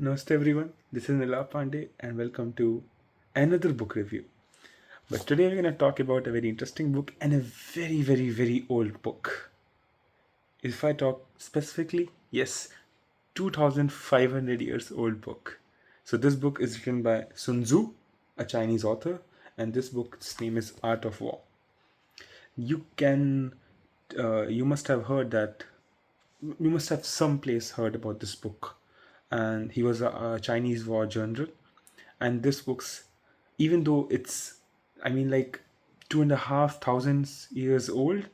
Namaste everyone, this is Nila Pandey and welcome to another book review. But today we're going to talk about a very interesting book and a very old book. If I talk specifically, yes, 2500 years old book. So this book is written by Sun Tzu, a Chinese author, and this book's name is Art of War. You can, you must have heard that you must have someplace heard about this book, and he was a Chinese war general. And this book's, even though it's, I mean, like 2,500 years old,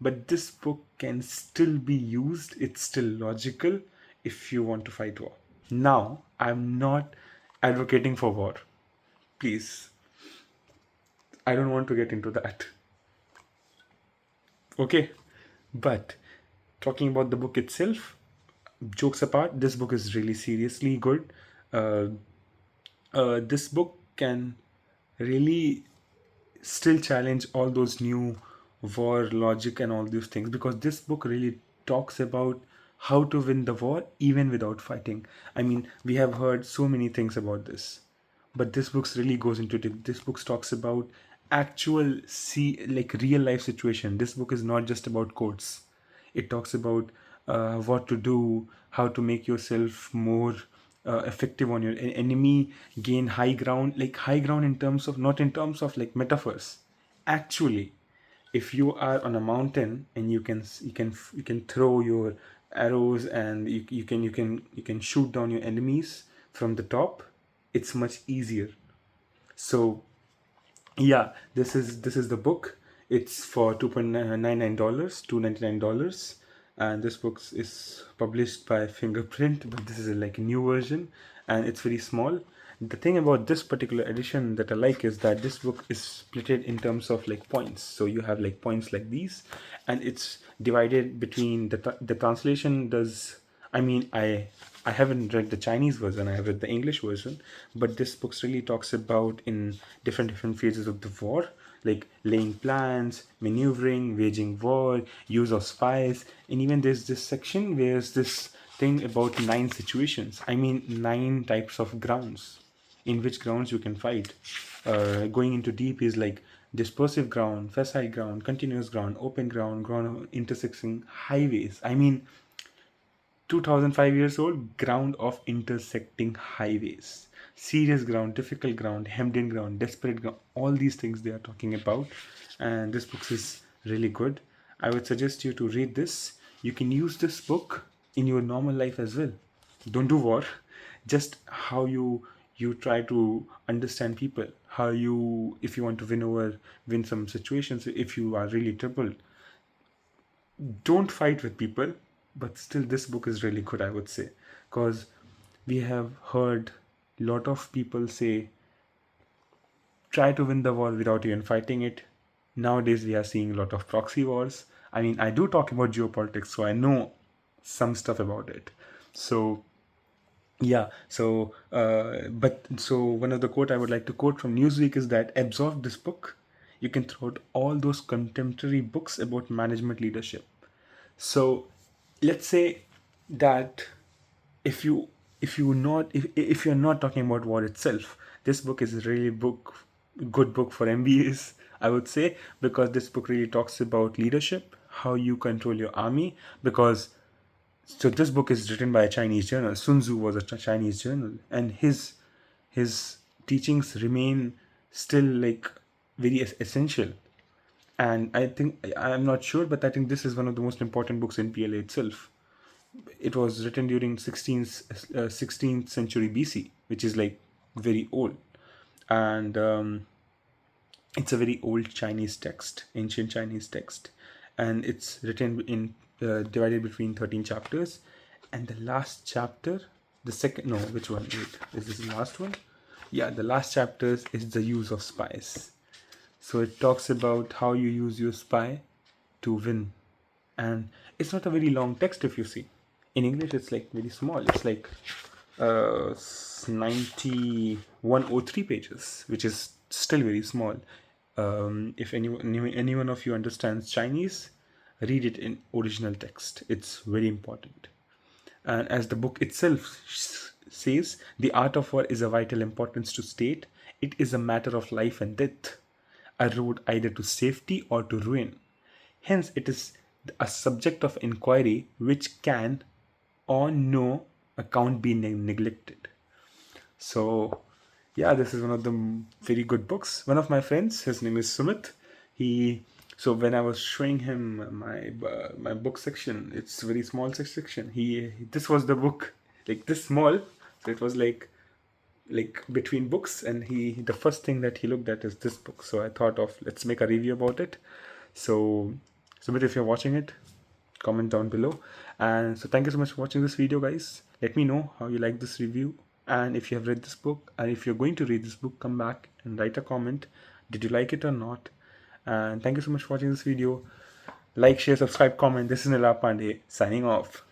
but this book can still be used. It's still logical if you want to fight war. Now, I'm not advocating for war, please. I don't want to get into that. Okay, but talking about the book itself, jokes apart, this book is really seriously good. Uh, this book can really still challenge all those new war logic and all these things, because this book really talks about how to win the war even without fighting. I mean, we have heard so many things about this, but this book really goes into it. This book talks about actual see like real life situation. This book is not just about quotes. It talks about what to do, how to make yourself more effective on your enemy, gain high ground, like high ground in terms of, not in terms of like metaphors. Actually, if you are on a mountain and you can throw your arrows, and you can shoot down your enemies from the top, it's much easier. So yeah, this is the book. It's for $2.99, $2.99, and this book is published by Fingerprint, but this is like a new version, and it's very small. The thing about this particular edition that I like is that this book is split in terms of like points. So you have like points like these, and it's divided between the translation does. I mean, I haven't read the Chinese version. I have read the English version, but this book really talks about in different phases of the war, like laying plans, maneuvering, waging war, use of spies, and even there's this section where there's this thing about 9 situations. I mean, 9 types of grounds in which grounds you can fight. Going into deep is like dispersive ground, facile ground, continuous ground, open ground, ground intersecting highways. I mean, 2005 years old, ground of intersecting highways, serious ground, difficult ground, hemmed in ground, desperate ground, all these things they are talking about. And this book is really good. I would suggest you to read this. You can use this book in your normal life as well. Don't do war, just how you try to understand people, how you, if you want to win some situations, if you are really troubled, don't fight with people. But still, this book is really good, I would say, because we have heard a lot of people say try to win the war without even fighting it. Nowadays we are seeing a lot of proxy wars. I mean, I do talk about geopolitics, so I know some stuff about it. So yeah, so one of the quote I would like to quote from Newsweek is that absorb this book, you can throw out all those contemporary books about management leadership. So let's say that if you if you're not talking about war itself, this book is a really good book for MBAs, I would say, because this book really talks about leadership, how you control your army. Because so this book is written by a Chinese journal. Sun Tzu was a Chinese journal, and his teachings remain still like very essential. And I think, I'm not sure, but I think this is one of the most important books in PLA itself. It was written during 16th century BC, which is like very old. And it's a very old Chinese text, ancient Chinese text, and it's written in divided between 13 chapters. And the last chapter, the second, no, which one? Wait, is this the last one? Yeah, the last chapter is the use of spies. So it talks about how you use your spy to win. And it's not a very long text if you see. In English, it's like very small. It's like 9103 pages, which is still very small. If anyone of you understands Chinese, read it in original text. It's very important. And as the book itself says, the art of war is a vital importance to state. It is a matter of life and death, a road either to safety or to ruin. Hence, it is a subject of inquiry which can, on no account, be neglected. So, yeah, this is one of the very good books. One of my friends, his name is Sumit. He so when I was showing him my book section, it's a very small section. This was the book, like this small. So it was like between books, and the first thing that he looked at is this book. So I thought of, let's make a review about it. So Sumit, if you're watching it, comment down below. And so thank you so much for watching this video, guys. Let me know how you like this review, and if you have read this book, and if you're going to read this book, come back and write a comment. Did you like it or not? And thank you so much for watching this video. Like, share, subscribe, comment. This is Nila Pandey signing off.